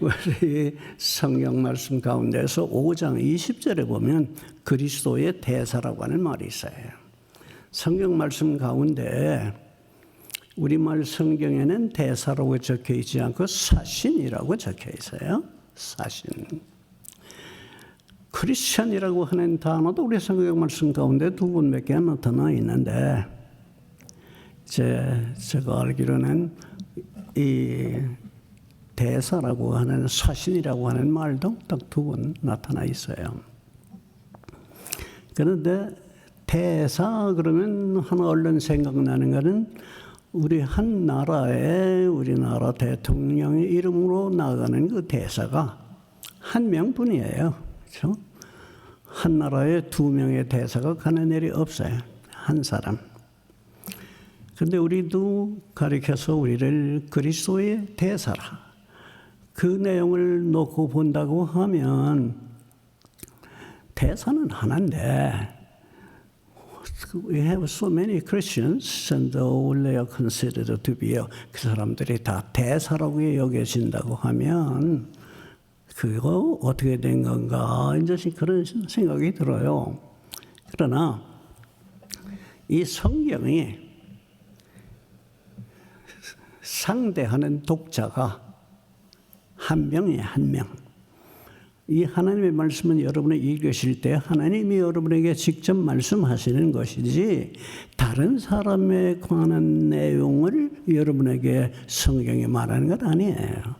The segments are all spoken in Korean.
우리 성경 말씀 가운데서 5장 20절에 보면 그리스도의 대사라고 하는 말이 있어요. 성경 말씀 가운데 우리말 성경에는 대사라고 적혀 있지 않고 사신이라고 적혀 있어요. 사신. 크리스천이라고 하는 단어도 우리 성경 말씀 가운데 두 번밖에 나타나 있는데 제가 알기로는 이 대사라고 하는 사신이라고 하는 말도 딱 두 번 나타나 있어요. 그런데 대사 그러면 하나 얼른 생각나는 것은 우리 한 나라의 우리나라 대통령의 이름으로 나가는 그 대사가 한 명뿐이에요. 그렇죠? 한 나라에 두 명의 대사가 가는 일이 없어요. 한 사람. 그런데 우리도 가리켜서 우리를 그리스도의 대사라. 그 내용을 놓고 본다고 하면 대사는 하나인데 We have so many Christians and all they are considered to be 그 사람들이 다 대사라고 여겨진다고 하면 그거 어떻게 된 건가 이제 그런 생각이 들어요. 그러나 이 성경이 상대하는 독자가 한 명이에요. 한 명. 이 하나님의 말씀은 여러분이 읽으실 때 하나님이 여러분에게 직접 말씀하시는 것이지 다른 사람에 관한 내용을 여러분에게 성경이 말하는 것 아니에요.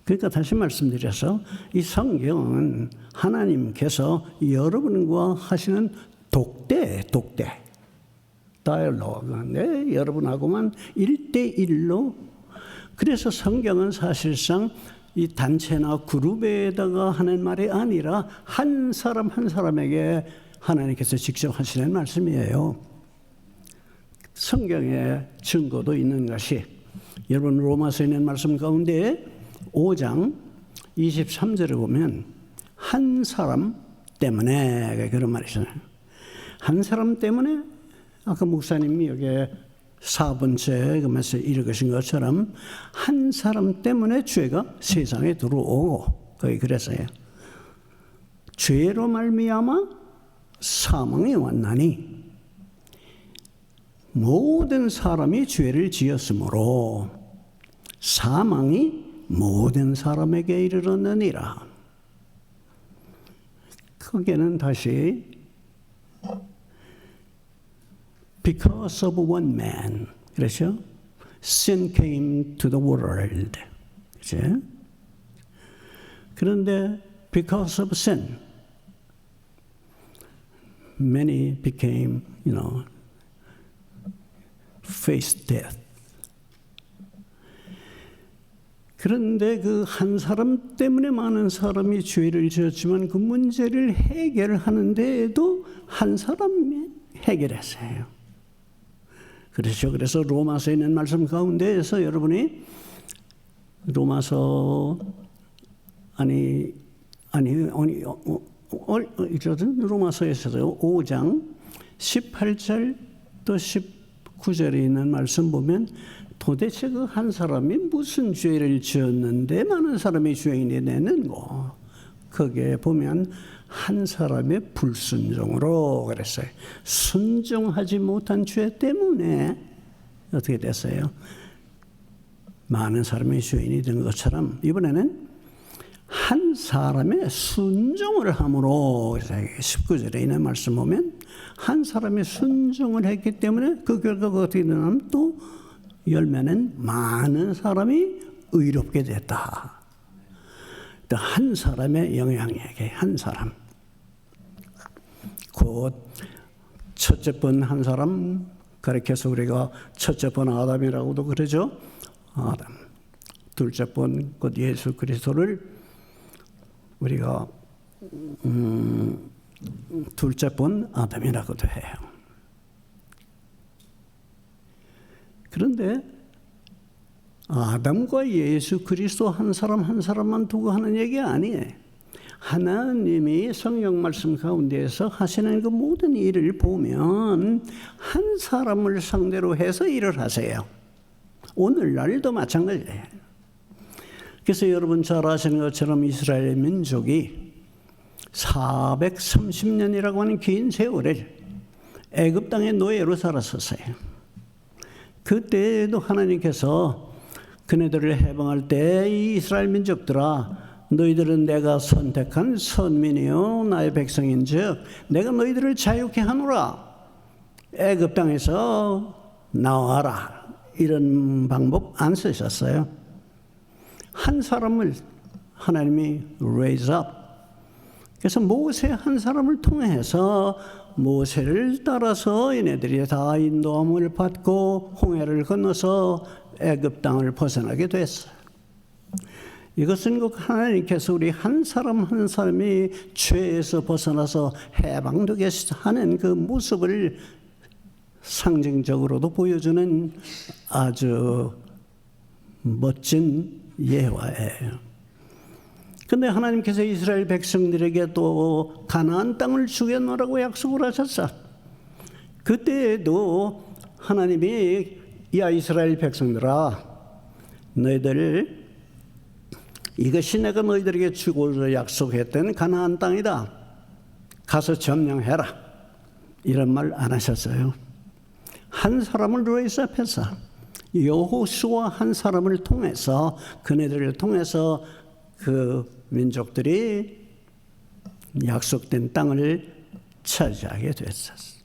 그러니까 다시 말씀드려서 이 성경은 하나님께서 여러분과 하시는 독대. 다이얼로그. 여러분하고만 1대1로. 그래서 성경은 사실상 이 단체나 그룹에다가 하는 말이 아니라 한 사람 한 사람에게 하나님께서 직접 하시는 말씀이에요. 성경에 증거도 있는 것이 여러분 로마서에 있는 말씀 가운데 5장 23절에 보면 한 사람 때문에 그런 말이 있어요. 한 사람 때문에 아까 목사님이 여기에 4번째 그러면서 읽으신 것처럼 한 사람 때문에 죄가 세상에 들어오고 거기 그랬어요. 죄로 말미암아 사망이 왔나니 모든 사람이 죄를 지었으므로 사망이 모든 사람에게 이르렀느니라. 거기에는 다시 Because of one man, 그렇죠? Sin came to the world. 그렇죠? 그런데 because of sin, many became, faced death. 그런데 그 한 사람 때문에 많은 사람이 죄를 지었지만 그 문제를 해결하는 데에도 한 사람이 해결했어요. 그렇죠. 그래서 로마서에 있는 말씀 가운데에서 여러분이 로마서에서 5장 18절 또 19절에 있는 말씀 보면 도대체 그 한 사람이 무슨 죄를 지었는데 많은 사람이 죄인이 되는고 거기에 보면 한 사람의 불순종으로 그랬어요. 순종하지 못한 죄 때문에 어떻게 됐어요? 많은 사람이 죄인이 된 것처럼 이번에는 한 사람의 순종을 함으로 19절에 있는 말씀 보면 한 사람이 순종을 했기 때문에 그 결과가 어떻게 되냐면 또 열매는 많은 사람이 의롭게 됐다. 한 사람의 영향력에 한 사람. 곧 첫째 번 한 사람 가리켜서 우리가 첫째 번 아담이라고도 그러죠. 아담. 둘째 번 곧 예수 그리스도를 우리가 둘째 번 아담이라고도 해요. 그런데 아담과 예수 그리스도 한 사람 한 사람만 두고 하는 얘기 아니에요. 하나님이 성경 말씀 가운데에서 하시는 그 모든 일을 보면 한 사람을 상대로 해서 일을 하세요. 오늘날도 마찬가지예요. 그래서 여러분 잘 아시는 것처럼 이스라엘 민족이 430년이라고 하는 긴 세월을 애굽 땅의 노예로 살았었어요. 그때에도 하나님께서 그네들을 해방할 때 이 이스라엘 민족들아, 너희들은 내가 선택한 선민이요 나의 백성인즉 내가 너희들을 자유케 하노라. 애굽 땅에서 나와라. 이런 방법 안 쓰셨어요. 한 사람을 하나님이 raise up. 그래서 모세 한 사람을 통해서 모세를 따라서 얘네들이 다 인도함을 받고 홍해를 건너서 애굽 땅을 벗어나게 됐어요. 이것은 꼭 하나님께서 우리 한 사람 한 사람이 죄에서 벗어나서 해방되게 하는 그 모습을 상징적으로도 보여주는 아주 멋진 예화예요. 근데 하나님께서 이스라엘 백성들에게 또 가나안 땅을 주겠노라고 약속을 하셨어. 그때에도 하나님이 야 이스라엘 백성들아, 너희들 이것이 내가 너희들에게 주고자 약속했던 가나안 땅이다. 가서 점령해라. 이런 말 안 하셨어요. 한 사람을 레이스업해서 여호수아 한 사람을 통해서 그네들을 통해서 그 민족들이 약속된 땅을 차지하게 됐었어요.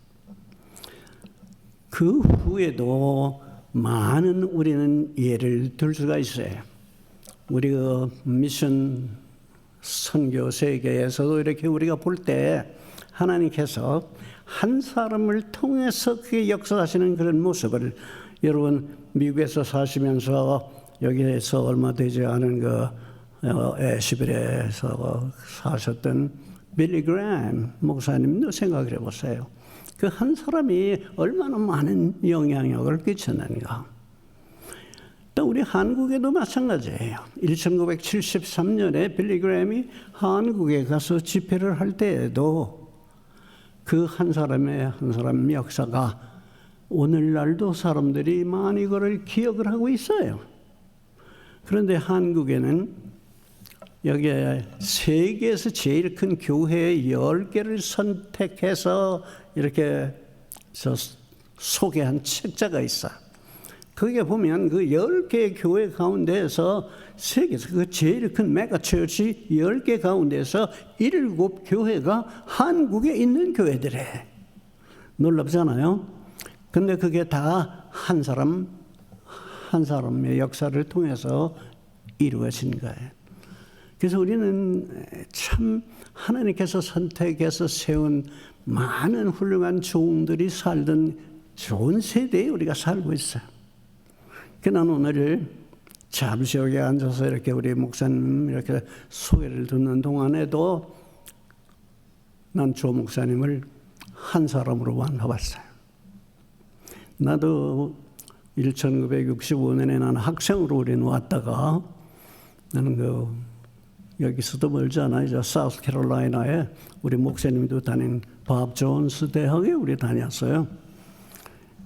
그 후에도 많은 우리는 예를 들 수가 있어요. 우리 그 미션 선교 세계에서도 이렇게 우리가 볼 때 하나님께서 한 사람을 통해서 그게 역사하시는 그런 모습을, 여러분 미국에서 사시면서 여기에서 얼마 되지 않은 그 시베리아에서 사셨던 빌리 그램 목사님도 생각을 해보세요. 그 한 사람이 얼마나 많은 영향력을 끼쳤는가. 또 우리 한국에도 마찬가지예요. 1973년에 빌리 그램이 한국에 가서 집회를 할 때에도 그 한 사람의 한 사람 역사가 오늘날도 사람들이 많이 그걸 기억을 하고 있어요. 그런데 한국에는 여기에 세계에서 제일 큰 교회 10개를 선택해서 이렇게 소개한 책자가 있어. 거기에 보면 그 10개의 교회 가운데에서 세계에서 그 제일 큰 메가처치 10개 가운데서 7교회가 한국에 있는 교회들이래. 놀랍잖아요. 근데 그게 다 한 사람의 역사를 통해서 이루어진 거예요. 그래서 우리는 참 하나님께서 선택해서 세운 많은 훌륭한 종들이 살던 좋은 세대에 우리가 살고 있어요. 그난 오늘 잠시 여기 앉아서 이렇게 우리 목사님 이렇게 소개를 듣는 동안에도 난 조 목사님을 한 사람으로 만나봤어요. 나도 1965년에 나는 학생으로 우리는 왔다가 나는 여기서도 멀지 않아요. 사우스 캐롤라이나에 우리 목사님도 다닌 밥 존스 대학에 우리 다녔어요.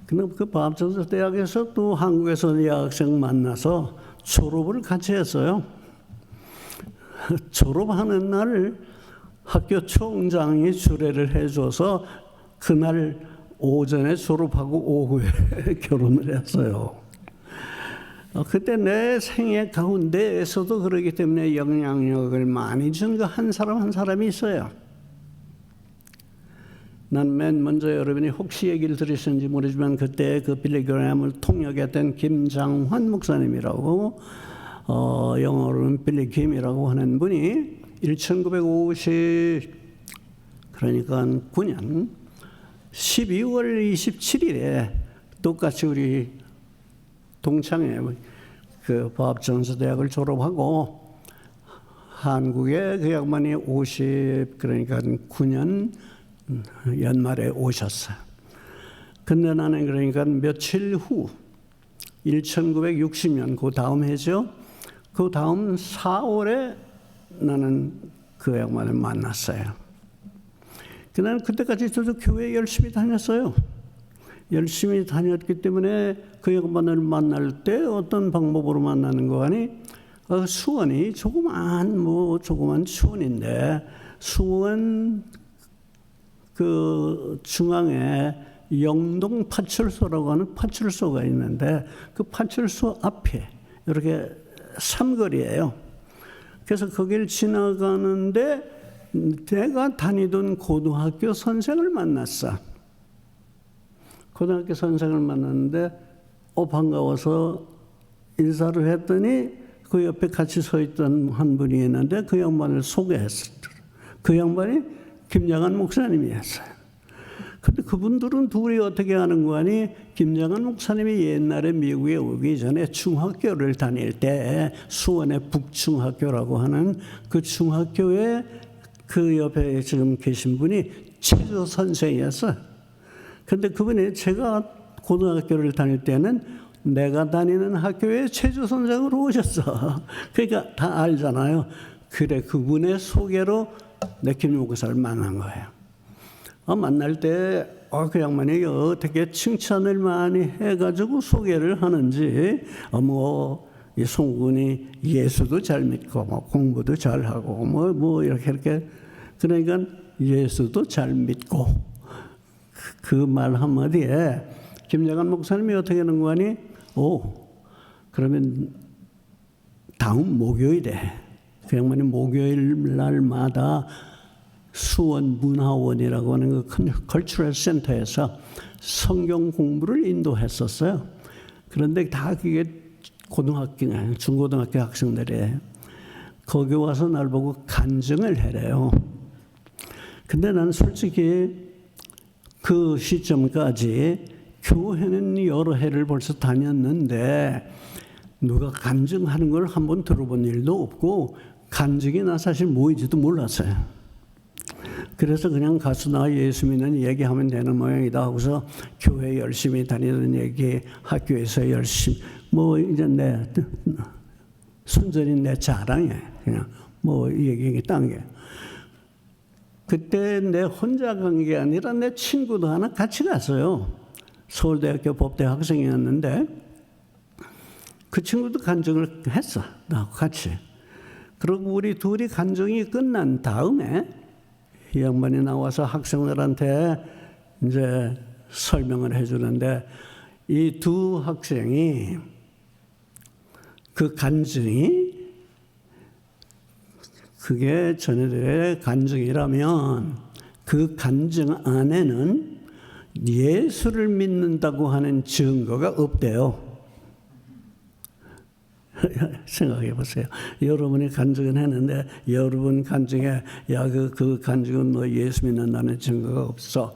근데 그 밥 존스 대학에서 또 한국에서 여학생 만나서 졸업을 같이 했어요. 졸업하는 날 학교 총장이 주례를 해줘서 그날 오전에 졸업하고 오후에 결혼을 했어요. 그때 내 생애 가운데에서도 그러기 때문에 영향력을 많이 준 그 한 사람 한 사람이 있어요. 난 맨 먼저 여러분이 혹시 얘기를 들으셨는지 모르지만 그때 그 빌리 그램을 통역했던 김장환 목사님이라고 영어로는 빌리 김이라고 하는 분이 1950 그러니까 9년 12월 27일에 똑같이 우리 동창회 그 밥 존스 대학을 졸업하고 한국에 그 양반이 50 그러니까 9년 연말에 오셨어요. 근데 나는 그러니까 며칠 후 1960년 그 다음 해죠. 그 다음 4월에 나는 그 양반을 만났어요. 나는 그때까지 저도 교회 열심히 다녔어요. 열심히 다녔기 때문에 그 양반을 만날 때 어떤 방법으로 만나는 거 아니? 수원이 조그만 수원인데 수원 그 중앙에 영동 파출소라고 하는 파출소가 있는데 그 파출소 앞에 이렇게 삼거리예요. 그래서 거기를 지나가는데 내가 다니던 고등학교 선생을 만났어. 고등학교 선생을 만났는데 반가워서 인사를 했더니 그 옆에 같이 서 있던 한 분이 있는데 그 양반을 소개했어. 그 양반이 김장한 목사님이었어요. 근데 그분들은 둘이 어떻게 하는 거니? 김장한 목사님이 옛날에 미국에 오기 전에 중학교를 다닐 때 수원의 북중학교라고 하는 그 중학교에 그 옆에 지금 계신 분이 체조 선생이었어요. 근데 그분이 제가 고등학교를 다닐 때는 내가 다니는 학교에 체조 선생으로 오셨어. 그러니까 다 알잖아요. 그래, 그분의 소개로 내 김 목사를 만난 거예요. 만날 때 그 양반이 어떻게 칭찬을 많이 해가지고 소개를 하는지 이 송군이 예수도 잘 믿고 공부도 잘하고 이렇게 그러니까 예수도 잘 믿고 그 말 한마디에 김장한 목사님이 어떻게 하는 거니? 그러면 다음 목요일에 그 양반이 목요일 날마다 수원 문화원이라고 하는 그 큰 컬처럴 센터에서 성경 공부를 인도했었어요. 그런데 다 그게 중고등학교 학생들이에요. 거기 와서 날 보고 간증을 해래요. 근데 난 솔직히 그 시점까지 교회는 여러 해를 벌써 다녔는데 누가 간증하는 걸 한번 들어본 일도 없고 간증이 나 사실 뭐인지도 몰랐어요. 그래서 그냥 가서 나 예수 믿는 얘기하면 되는 모양이다 하고서 교회 열심히 다니는 얘기, 학교에서 열심히 이제 순전히 내 자랑이에요. 그냥 얘기 딴 게. 그때 내 혼자 간 게 아니라 내 친구도 하나 같이 갔어요. 서울대학교 법대 학생이었는데 그 친구도 간증을 했어. 나하고 같이. 그리고 우리 둘이 간증이 끝난 다음에 이 양반이 나와서 학생들한테 이제 설명을 해주는데 이 두 학생이 그 간증이 그게 전애들의 간증이라면 그 간증 안에는 예수를 믿는다고 하는 증거가 없대요. 생각해 보세요. 여러분이 간증은 했는데 여러분 간증에 그 간증은 너 예수 믿는다는 증거가 없어.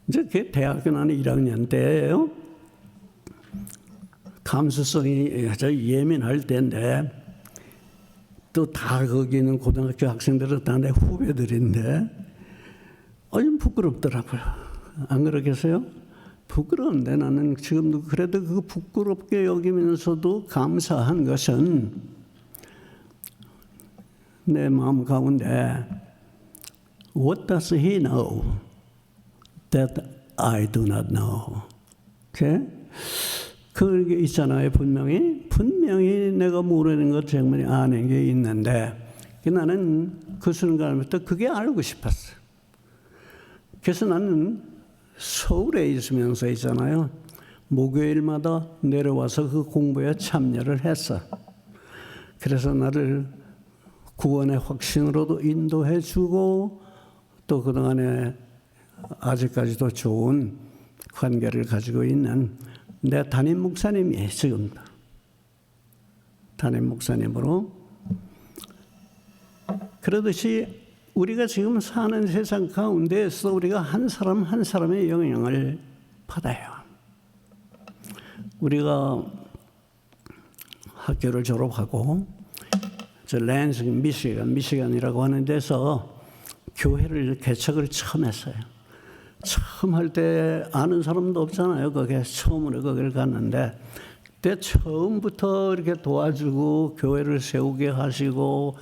이제 그 대학교 나는 1학년 때예요. 감수성이 아주 예민할 때인데 또 다 거기 있는 고등학교 학생들은 다 내 후배들인데 좀 부끄럽더라고요. 안 그러겠어요? 부끄러운데 나는 지금도 그래도 그 부끄럽게 여기면서도 감사한 것은 내 마음 가운데 What does he know that I do not know? okay? 그게 있잖아요. 분명히 내가 모르는 것 정말 아는 게 있는데 나는 그 순간부터 그게 알고 싶었어요. 그래서 나는 서울에 있으면서 있잖아요. 목요일마다 내려와서 그 공부에 참여를 했어. 그래서 나를 구원의 확신으로도 인도해 주고 또 그동안에 아직까지도 좋은 관계를 가지고 있는 내 담임 목사님이 지금 담임 목사님으로 그러듯이 우리가 지금 사는 세상 가운데에서 우리가 한 사람 한 사람의 영향을 받아요. 우리가 학교를 졸업하고 저 랜싱 미시간이라고 하는 데서 교회를 개척을 처음 했어요. 처음 할 때 아는 사람도 없잖아요. 거기에 처음으로 거기를 갔는데 그때 처음부터 이렇게 도와주고 교회를 세우게 하시고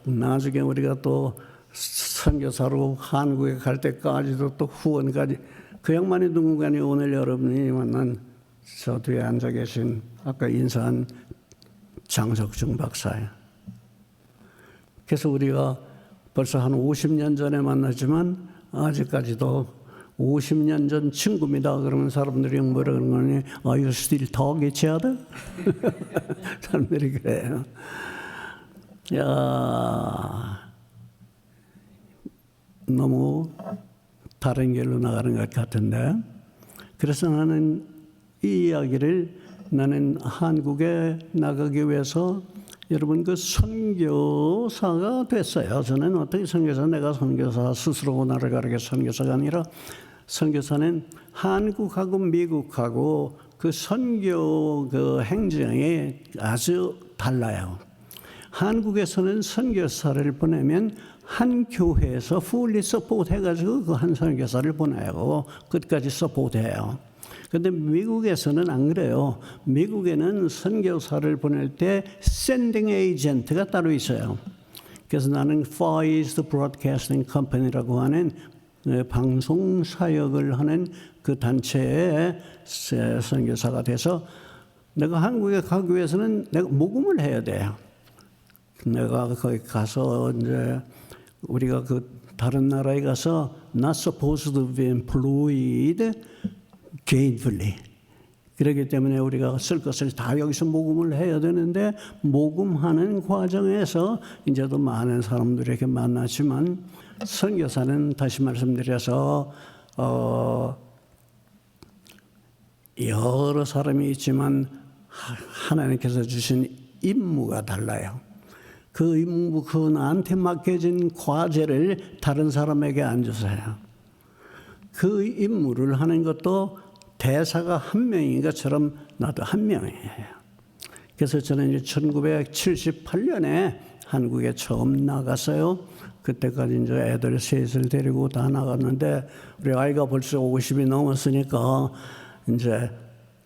나중에 우리가 또 선교사로 한국에 갈 때까지도 또 후원까지 그 양반이 누군가니 오늘 여러분이 만난 저 뒤에 앉아 계신 아까 인사한 장석중 박사예요. 그래서 우리가 벌써 한 50년 전에 만났지만 아직까지도 50년 전 친구입니다. 그러면 사람들이 뭐라 그러는 거니? Are you still talk each other? 사람들이 그래요. 야, 너무 다른 길로 나가는 것 같은데. 그래서 나는 이 이야기를 나는 한국에 나가기 위해서 여러분 그 선교사가 됐어요. 저는 어떻게 선교사, 내가 선교사 스스로 나를 가르쳐 선교사가 아니라 선교사는 한국하고 미국하고 그 선교 그 행정이 아주 달라요. 한국에서는 선교사를 보내면 한 교회에서 fully support 해가지고 그 한 선교사를 보내고 끝까지 서포트해요. 그런데 미국에서는 안 그래요. 미국에는 선교사를 보낼 때 sending agent가 따로 있어요. 그래서 나는 Far East Broadcasting Company라고 하는 방송 사역을 하는 그 단체의 선교사가 돼서 내가 한국에 가기 위해서는 내가 모금을 해야 돼요. 내가 거기 가서 이제 우리가 그 다른 나라에 가서 not supposed to be employed gainfully. 그렇기 때문에 우리가 쓸 것을 다 여기서 모금을 해야 되는데 모금하는 과정에서 이제도 많은 사람들에게 만나지만 선교사는 다시 말씀드려서 여러 사람이 있지만 하나님께서 주신 임무가 달라요. 그 임무, 그 나한테 맡겨진 과제를 다른 사람에게 안 주세요. 그 임무를 하는 것도 대사가 한 명인 것처럼 나도 한 명이에요. 그래서 저는 이제 1978년에 한국에 처음 나갔어요. 그때까지 이제 애들 셋을 데리고 다 나갔는데 우리 아이가 벌써 50이 넘었으니까 이제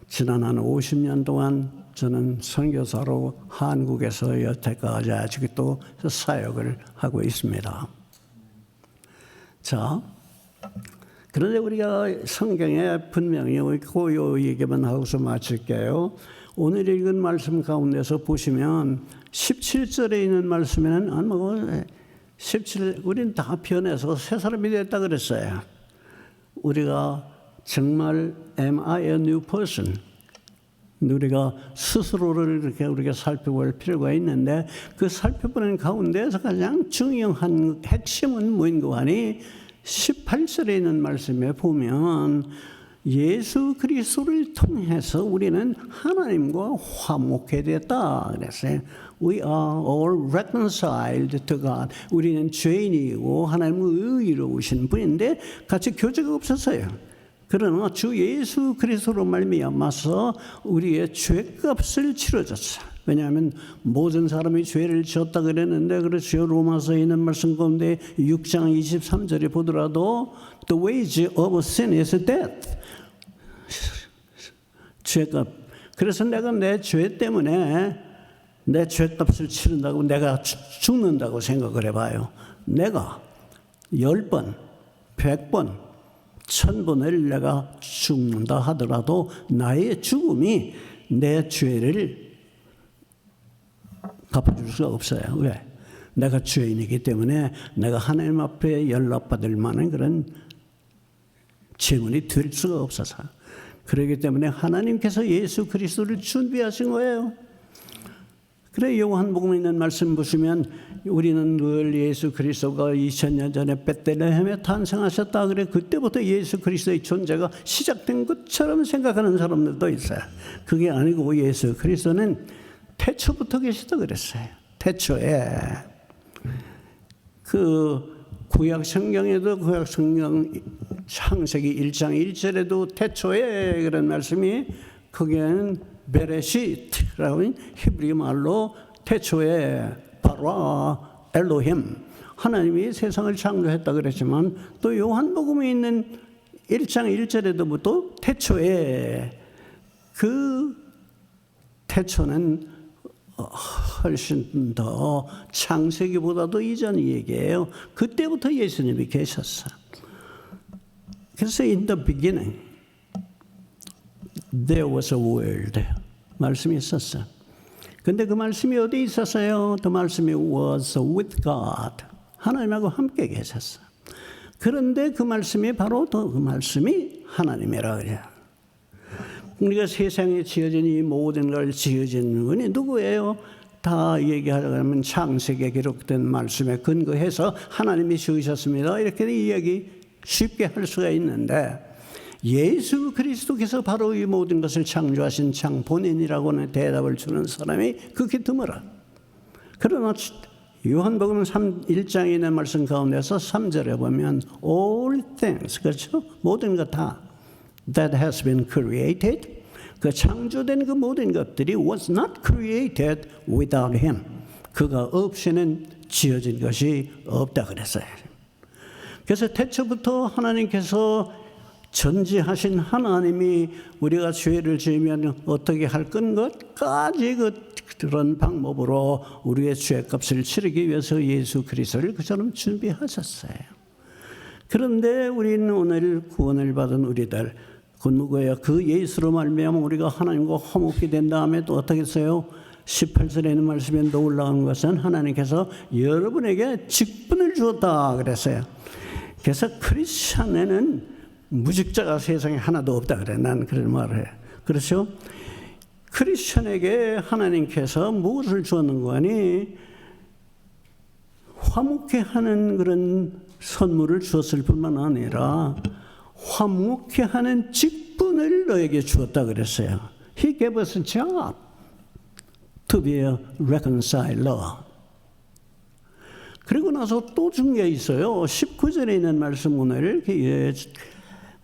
지난 한 50년 동안 저는 선교사로 한국에서 여태까지 아직도 사역을 하고 있습니다. 자, 그런데 우리가 성경에 분명히 있고 이 얘기만 하고서 마칠게요. 오늘 읽은 말씀 가운데서 보시면 17절에 있는 말씀에는 17, 우린 다 변해서 새 사람이 됐다 그랬어요. 우리가 정말 am I a new person? 우리가 스스로를 이렇게 우리가 살펴볼 필요가 있는데 그 살펴보는 가운데서 가장 중요한 핵심은 뭐인가 하니 18절에 있는 말씀에 보면 예수 그리스도를 통해서 우리는 하나님과 화목해 됐다 그랬어요. We are all reconciled to God. 우리는 죄인이고 하나님의 의로우신 분인데 같이 교제가 없었어요. 그러나 주 예수 그리스도로 말미암아서 우리의 죄값을 치러줬어요. 왜냐하면 모든 사람이 죄를 지었다 그랬는데 그렇죠. 로마서에 있는 말씀 가운데 6장 23절에 보더라도 The wage of sin is death. 죄값. 그래서 내가 내 죄 때문에 내 죄값을 치른다고 내가 죽는다고 생각을 해봐요. 내가 10번, 100번, 1000번을 내가 죽는다 하더라도 나의 죽음이 내 죄를 갚아줄 수가 없어요. 왜? 내가 죄인이기 때문에 내가 하나님 앞에 연락받을 만한 그런 재물이 될 수가 없어서. 그렇기 때문에 하나님께서 예수 그리스도를 준비하신 거예요. 그래 요한복음에 있는 말씀 보시면 우리는 늘 예수 그리스도가 2000년 전에 베들레헴에 탄생하셨다. 그래 그때부터 예수 그리스도의 존재가 시작된 것처럼 생각하는 사람들도 있어요. 그게 아니고 예수 그리스도는 태초부터 계시다 그랬어요. 태초에 그 구약 성경에도 구약 성경 창세기 1장 1절에도 태초에 그런 말씀이 거기에는 베레시트라는 히브리 말로 태초에 바라 엘로힘 하나님이 세상을 창조했다 그랬지만 또 요한복음에 있는 1장 1절에도 또 태초에 그 태초는 훨씬 더 창세기보다도 이전 얘기예요. 그때부터 예수님이 계셨어요. 그래서 in the beginning there was a word 말씀이 있었어요. 근데 그 말씀이 어디 있었어요? 그 말씀이 was with God. 하나님하고 함께 계셨어. 그런데 그 말씀이 바로 그 말씀이 하나님이라 그래요. 우리가 세상에 지어진 이 모든 걸 지어진 분이 누구예요? 다 얘기하자면 창세기에 기록된 말씀에 근거해서 하나님이 지으셨습니다. 이렇게 이야기 쉽게 할 수가 있는데 예수 그리스도께서 바로 이 모든 것을 창조하신 창본인이라고는 대답을 주는 사람이 극히 드물어. 그러나 요한복음 1장에 있는 말씀 가운데서 3절에 보면 all things, 그렇죠? 모든 것 다 that has been created, 그 창조된 그 모든 것들이 was not created without him. 그가 없이는 지어진 것이 없다 그랬어요. 그래서 태초부터 하나님께서 전지하신 하나님이 우리가 죄를 지으면 어떻게 할 것까지 그런 방법으로 우리의 죄값을 치르기 위해서 예수 그리스도를 그처럼 준비하셨어요. 그런데 우리는 오늘 구원을 받은 우리들, 그 누구예요? 그 예수로 말미암아 우리가 하나님과 화목이 된 다음에 또 어떻게 했어요? 18절에 있는 말씀에 놀라운 것은 하나님께서 여러분에게 직분을 주었다 그랬어요. 그래서 크리스천에는 무직자가 세상에 하나도 없다 그래. 난 그런 말을 해. 그렇죠? 크리스천에게 하나님께서 무엇을 주었는가 하니 화목해 하는 그런 선물을 주었을 뿐만 아니라 화목해 하는 직분을 너에게 주었다 그랬어요. He gave us a job to be a reconciler. 그리고 나서 또 중요한 게 있어요. 19절에 있는 말씀 오늘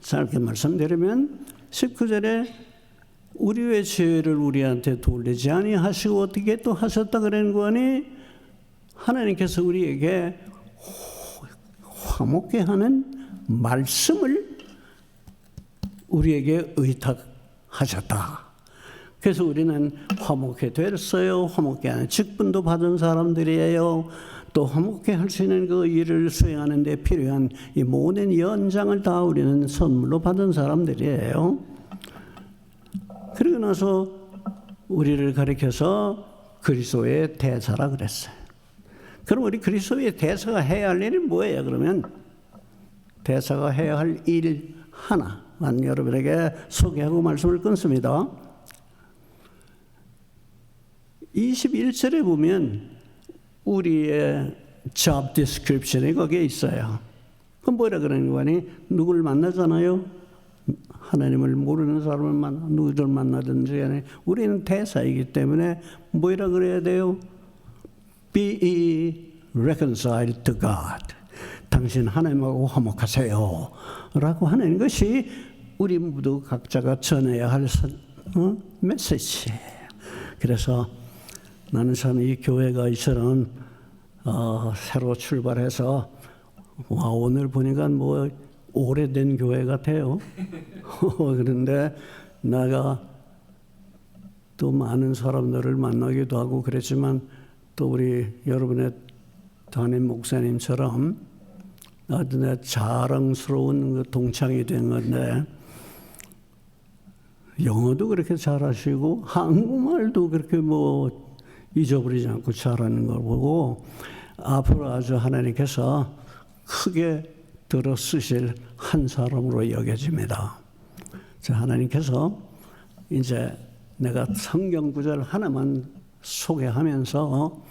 짧게 말씀드리면 19절에 우리의 죄를 우리한테 돌리지 아니하시고 어떻게 또 하셨다 그러는 거니 하나님께서 우리에게 화목해 하는 말씀을 우리에게 의탁하셨다. 그래서 우리는 화목해 됐어요. 화목해 하는 직분도 받은 사람들이에요. 또 화목해 할 수 있는 그 일을 수행하는 데 필요한 이 모든 연장을 다 우리는 선물로 받은 사람들이에요. 그리고 나서 우리를 가리켜서 그리스도의 대사라 그랬어요. 그럼 우리 그리스도의 대사가 해야 할 일이 뭐예요? 그러면 대사가 해야 할 일 하나만 여러분에게 소개하고 말씀을 끊습니다. 21절에 보면 우리의 job description이 거기에 있어요. 그럼 뭐라 그러는 거니? 누구를 만나잖아요. 하나님을 모르는 사람을 만나, 누구를 만나든지 간에 우리는 대사이기 때문에 뭐라 그래야 돼요? Be reconciled to God. 당신 하나님하고 화목하세요. 라고 하는 것이 우리 모두 각자가 전해야 할 메시지예요. 그래서 나는 참 이 교회가 이처럼 새로 출발해서 와 오늘 보니까 뭐 오래된 교회 같아요. 그런데 내가 또 많은 사람들을 만나기도 하고 그랬지만 또 우리 여러분의 담임 목사님처럼 아주 내 자랑스러운 그 동창이 된 건데 영어도 그렇게 잘하시고 한국말도 그렇게 뭐 잊어버리지 않고 잘하는 걸 보고 앞으로 아주 하나님께서 크게 들어 쓰실 한 사람으로 여겨집니다. 자, 하나님께서 이제 내가 성경 구절 하나만 소개하면서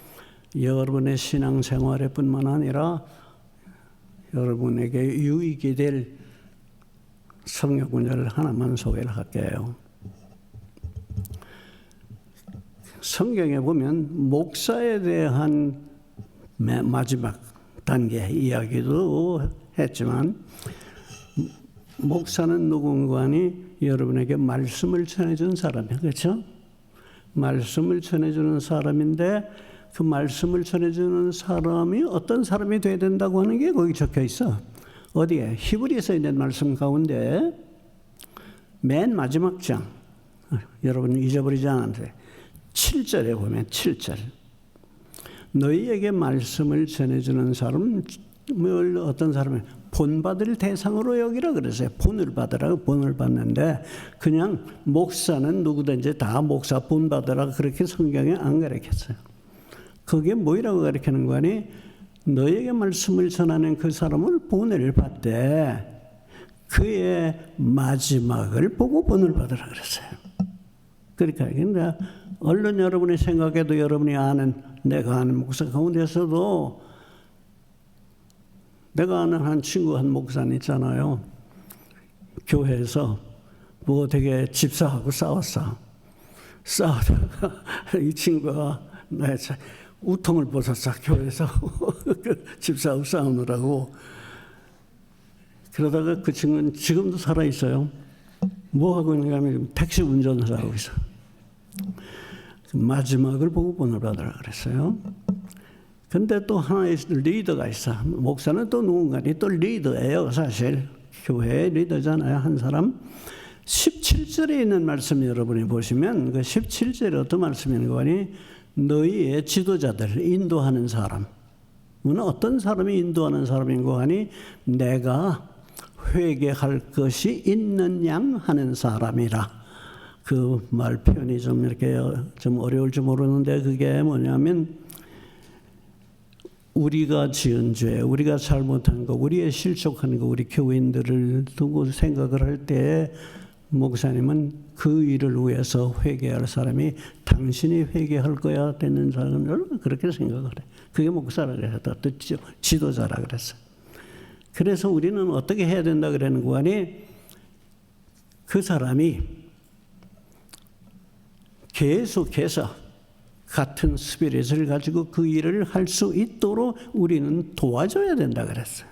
여러분의 신앙생활에 뿐만 아니라 여러분에게 유익이 될 성경 구절 하나만 소개를 할게요. 성경에 보면 목사에 대한 마지막 단계 이야기도 했지만 목사는 누군가니 여러분에게 말씀을 전해준 사람이에요. 그렇죠? 말씀을 전해주는 사람인데 그 말씀을 전해주는 사람이 어떤 사람이 돼야 된다고 하는 게 거기 적혀 있어. 어디에? 히브리서에 있는 말씀 가운데 맨 마지막 장 여러분 잊어버리지 않았는데 7절에 보면 7절 너희에게 말씀을 전해주는 사람은 어떤 사람이 본받을 대상으로 여기라 그랬어요. 본을 받으라고 본을 받는데 그냥 목사는 누구든지 다 목사 본받으라 그렇게 성경에 안 가르쳤어요. 그게 뭐라고 가르치는 거니? 너에게 말씀을 전하는 그 사람을 본을 받되 그의 마지막을 보고 본을 받으라 그랬어요. 그러니까 얼른 여러분이 생각해도 여러분이 아는 내가 아는 목사 가운데서도 내가 아는 한 친구 한 목사님 있잖아요. 교회에서 뭐 되게 집사하고 싸웠어. 싸우다가 이 친구가 내 우통을 벗었어. 교회에서 집사하고 싸우느라고. 그러다가 그 친구는 지금도 살아있어요. 뭐 하고 있는가 하면 택시 운전을 하고 있어. 마지막을 보고 본을 받으라 그랬어요. 근데 또 하나의 리더가 있어. 목사는 또 누군가니 또 리더예요. 사실 교회의 리더잖아요. 한 사람. 17절에 있는 말씀 여러분이 보시면 그 17절에 어떤 말씀이 있는 거니? 너희의 지도자들, 인도하는 사람. 어떤 사람이 인도하는 사람인고 하니 내가 회개할 것이 있는 양 하는 사람이라. 그 말 표현이 좀 이렇게 좀 어려울지 모르는데 그게 뭐냐면 우리가 지은 죄, 우리가 잘못한 거, 우리의 실족한 거, 우리 교인들을 두고 생각을 할 때 목사님은 그 일을 위해서 회개할 사람이 당신이 회개할 거야 되는 사람을 그렇게 생각을 해. 그게 목사라 그랬다. 또 지도자라 그랬어. 그래서 우리는 어떻게 해야 된다 그러는 거 아니? 그 사람이 계속해서 같은 스피릿을 가지고 그 일을 할 수 있도록 우리는 도와줘야 된다 그랬어요.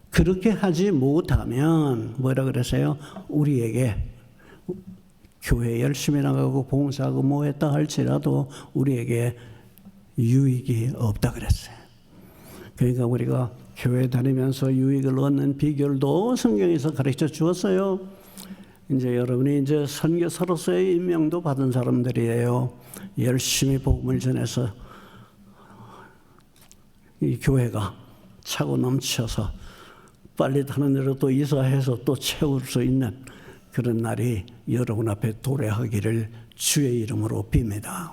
그렇게 하지 못하면 뭐라 그랬어요? 우리에게 교회 열심히 나가고 봉사하고 뭐 했다 할지라도 우리에게 유익이 없다 그랬어요. 그러니까 우리가 교회 다니면서 유익을 얻는 비결도 성경에서 가르쳐 주었어요. 이제 여러분이 이제 선교사로서의 임명도 받은 사람들이에요. 열심히 복음을 전해서 이 교회가 차고 넘쳐서 빨리 다른 데로 또 이사해서 또 채울 수 있는 그런 날이 여러분 앞에 도래하기를 주의 이름으로 빕니다.